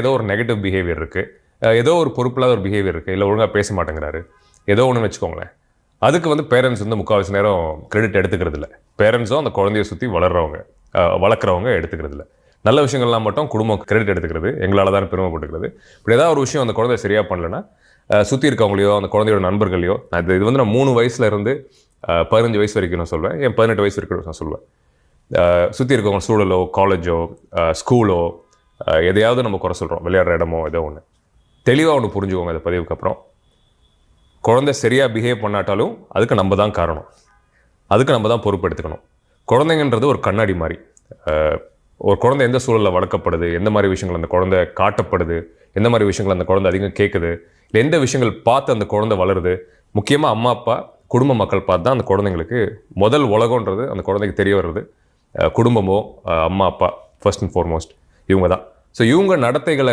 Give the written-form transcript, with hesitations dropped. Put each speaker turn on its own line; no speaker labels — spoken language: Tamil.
ஏதோ ஒரு நெகட்டிவ் பிஹேவியர் இருக்குது, ஏதோ ஒரு பொறுப்பில்லாத ஒரு பிஹேவியர் இருக்குது, இல்லை ஒழுங்காக பேச மாட்டேங்கிறாரு, ஏதோ ஒன்று வச்சுக்கோங்களேன். அதுக்கு வந்து பேரண்ட்ஸ் வந்து முக்கால்வாசி நேரம் கிரெடிட் எடுத்துக்கிறது இல்லை. பேரண்ட்ஸும் அந்த குழந்தைய சுற்றி வளர்க்குறவங்க எடுத்துக்கிறது இல்லை. நல்ல விஷயங்கள்லாம் மட்டும் குடும்பம் கிரெடிட் எடுத்துக்கிறது, எங்களால் தான் பெருமைப்பட்டுக்கிறது. இப்படி ஏதாவது ஒரு விஷயம் அந்த குழந்தை சரியாக பண்ணலன்னா சுற்றி இருக்கவங்களையோ அந்த குழந்தையோட நண்பர்களையோ, இது வந்து நான் 3 வயசுல இருந்து 15 வயசு வரைக்கும் நான் சொல்வேன், என் 18 வயசு வரைக்கும் நான் சொல்லுவேன். சுற்றி இருக்கவங்க சூழலோ, காலேஜோ, ஸ்கூலோ, எதையாவது நம்ம குறை சொல்கிறோம், விளையாடுற இடமோ ஏதோ ஒன்று. தெளிவாக ஒன்று புரிஞ்சுக்கோங்க இந்த பதிவுக்கு அப்புறம். குழந்தை சரியாக பிஹேவ் பண்ணாட்டாலும் அதுக்கு நம்ம தான் காரணம், அதுக்கு நம்ம தான் பொறுப்பு எடுத்துக்கணும். குழந்தைங்கன்றது ஒரு கண்ணாடி மாதிரி. ஒரு குழந்தை எந்த சூழலில் வளர்க்கப்படுது, எந்த மாதிரி விஷயங்கள் அந்த குழந்தை காட்டப்படுது, எந்த மாதிரி விஷயங்கள் அந்த குழந்தை அதிகம் கேட்குது, இல்லை எந்த விஷயங்கள் பார்த்து அந்த குழந்தை வளருது, முக்கியமாக அம்மா அப்பா குடும்ப மக்கள் பார்த்து தான் அந்த குழந்தைங்களுக்கு முதல் உலகன்றது அந்த குழந்தைக்கு தெரிய வருது. குடும்பமோ அம்மா அப்பா ஃபர்ஸ்ட் அண்ட் ஃபார்மோஸ்ட் இவங்க தான். ஸோ இவங்க நடத்தைகளை